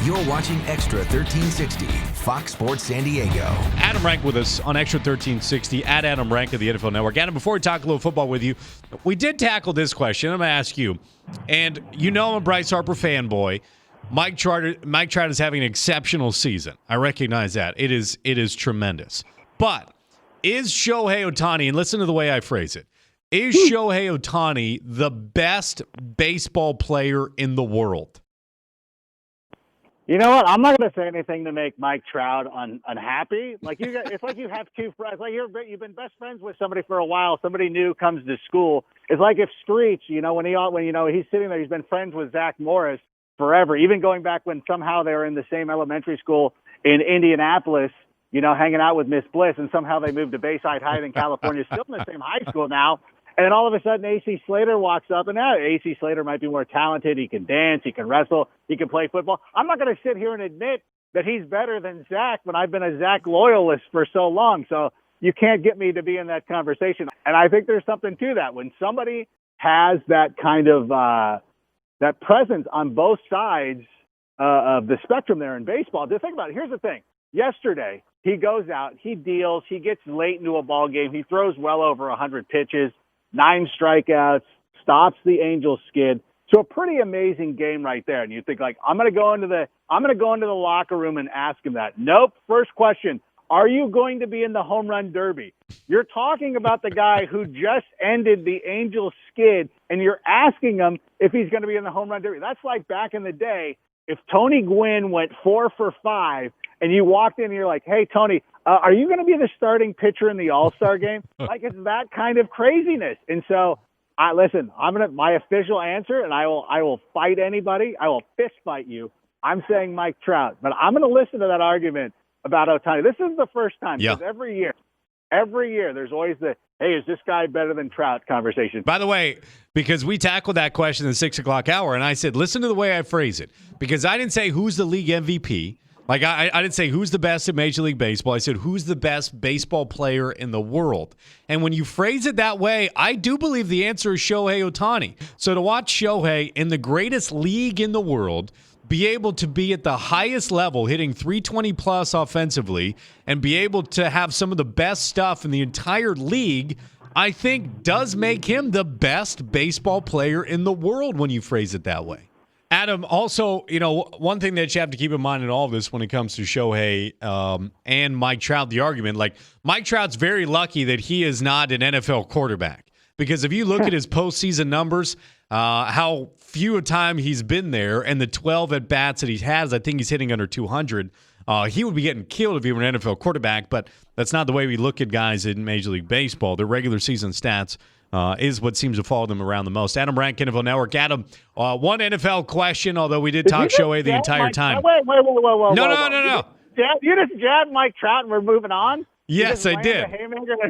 You're watching Extra 1360, Fox Sports San Diego. Adam Rank with us on Extra 1360 at Adam Rank of the NFL Network. Adam, before we talk a little football with you, we did tackle this question. I'm going to ask you, and you know I'm a Bryce Harper fanboy. Mike Trout is having an exceptional season. I recognize that. It is tremendous. But is Shohei Ohtani, and listen to the way I phrase it, is Shohei Ohtani the best baseball player in the world? You know what? I'm not going to say anything to make Mike Trout unhappy. Like it's like you have two friends. Like you've been best friends with somebody for a while. Somebody new comes to school. It's like if Screech, when he's sitting there, he's been friends with Zach Morris forever, even going back when somehow they were in the same elementary school in Indianapolis, hanging out with Miss Bliss, and somehow they moved to Bayside High in California, still in the same high school now. And then all of a sudden, A.C. Slater walks up, and now A.C. Slater might be more talented. He can dance, he can wrestle, he can play football. I'm not going to sit here and admit that he's better than Zach when I've been a Zach loyalist for so long. So you can't get me to be in that conversation. And I think there's something to that. When somebody has that kind of that presence on both sides of the spectrum there in baseball, just think about it. Here's the thing. Yesterday, he goes out, he deals, he gets late into a ball game, he throws well over 100 pitches, 9 strikeouts, stops the Angels skid. So a pretty amazing game right there. And you think I'm going to go into the locker room and ask him that. Nope. First question. Are you going to be in the home run derby? You're talking about the guy who just ended the Angels skid, and you're asking him if he's going to be in the home run derby. That's like back in the day, if Tony Gwynn went 4 for 5 and you walked in and you're like, hey, Tony, are you going to be the starting pitcher in the All-Star game? Like, it's that kind of craziness. And so, my official answer, and I will fight anybody. I will fist fight you. I'm saying Mike Trout. But I'm going to listen to that argument about Ohtani. This is the first time. Yeah. Because every year, there's always the, hey, is this guy better than Trout conversation. By the way, because we tackled that question in the 6 o'clock hour, and I said, listen to the way I phrase it. Because I didn't say who's the league MVP. Like, I didn't say who's the best in Major League Baseball. I said who's the best baseball player in the world. And when you phrase it that way, I do believe the answer is Shohei Ohtani. So to watch Shohei in the greatest league in the world be able to be at the highest level, hitting 320-plus offensively, and be able to have some of the best stuff in the entire league, I think does make him the best baseball player in the world when you phrase it that way. Adam, also, one thing that you have to keep in mind in all of this when it comes to Shohei and Mike Trout, the argument, like Mike Trout's very lucky that he is not an NFL quarterback. Because if you look at his postseason numbers, how few a time he's been there, and the 12 at-bats that he has, I think he's hitting under 200. He would be getting killed if he were an NFL quarterback, but that's not the way we look at guys in Major League Baseball. Their regular season stats is what seems to follow them around the most. Adam Rank, NFL Network. Adam, one NFL question, although we did talk Shohei the entire time. Wait. No. You just jabbed Mike Trout and we're moving on? Yes, I did.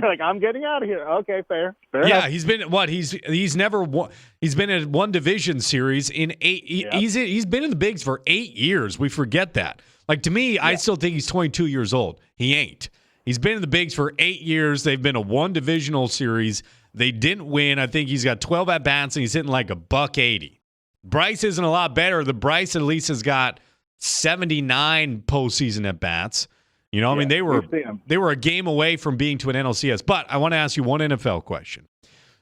Like, I'm getting out of here. Okay, fair yeah, enough. he's been what? He's never won. He's been in one division series in 8. Yep. He's been in the bigs for 8 years. We forget that. Like, to me, I still think he's 22 years old. He ain't. He's been in the bigs for 8 years. They've been a one divisional series. They didn't win. I think he's got 12 at bats and he's hitting like $180. Bryce isn't a lot better. The Bryce at least has got 79 postseason at bats. I mean, they were a game away from being to an NLCS. But I want to ask you one NFL question.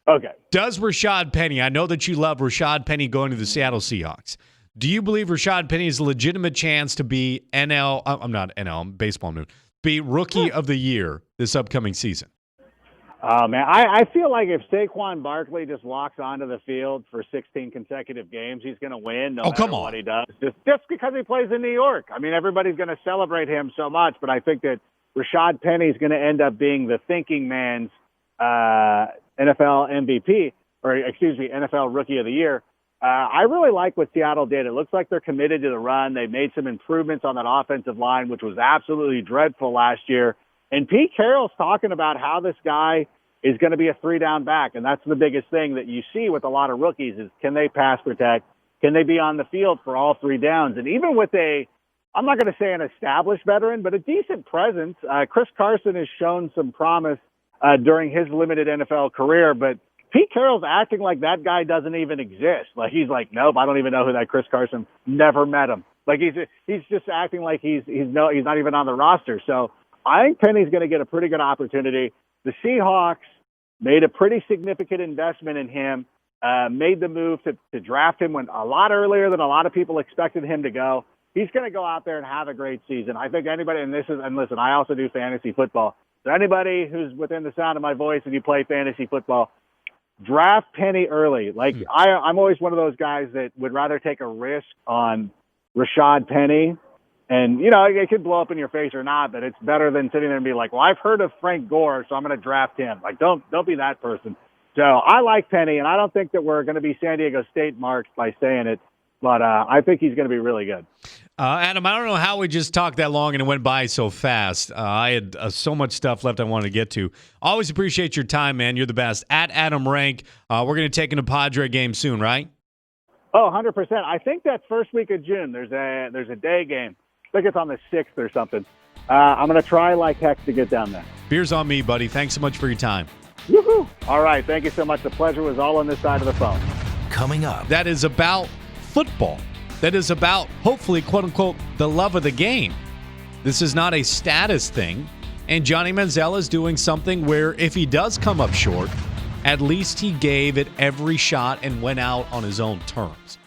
Okay. Does Rashaad Penny, I know that you love Rashaad Penny going to the Seattle Seahawks. Do you believe Rashaad Penny has a legitimate chance to be baseball mood, be Rookie of the Year this upcoming season? Oh, man, I feel like if Saquon Barkley just walks onto the field for 16 consecutive games, he's going to win no matter what he does. Just because he plays in New York. I mean, everybody's going to celebrate him so much, but I think that Rashaad Penny is going to end up being the thinking man's NFL MVP, NFL Rookie of the Year. I really like what Seattle did. It looks like they're committed to the run. They made some improvements on that offensive line, which was absolutely dreadful last year. And Pete Carroll's talking about how this guy is going to be a 3-down back, and that's the biggest thing that you see with a lot of rookies is can they pass protect? Can they be on the field for all 3 downs? And even with I'm not going to say an established veteran, but a decent presence, Chris Carson has shown some promise during his limited NFL career, but Pete Carroll's acting like that guy doesn't even exist. Like, he's like, nope, I don't even know who that Chris Carson, never met him. Like he's just acting like he's not even on the roster. So I think Penny's going to get a pretty good opportunity. The Seahawks made a pretty significant investment in him. Made the move to draft him a lot earlier than a lot of people expected him to go. He's going to go out there and have a great season. I think anybody, and listen, I also do fantasy football. So anybody who's within the sound of my voice and you play fantasy football, draft Penny early. Like I'm always one of those guys that would rather take a risk on Rashaad Penny. And, it could blow up in your face or not, but it's better than sitting there and be like, well, I've heard of Frank Gore, so I'm going to draft him. Like, don't be that person. So I like Penny, and I don't think that we're going to be San Diego State marks by saying it, but I think he's going to be really good. Adam, I don't know how we just talked that long and it went by so fast. I had so much stuff left I wanted to get to. Always appreciate your time, man. You're the best. At Adam Rank, we're going to take in a Padre game soon, right? Oh, 100%. I think that first week of June, there's a day game. I think it's on the 6th or something. I'm going to try like heck to get down there. Beer's on me, buddy. Thanks so much for your time. Woohoo! All right. Thank you so much. The pleasure was all on this side of the phone. Coming up. That is about football. That is about, hopefully, quote-unquote, the love of the game. This is not a status thing. And Johnny Manziel is doing something where if he does come up short, at least he gave it every shot and went out on his own terms.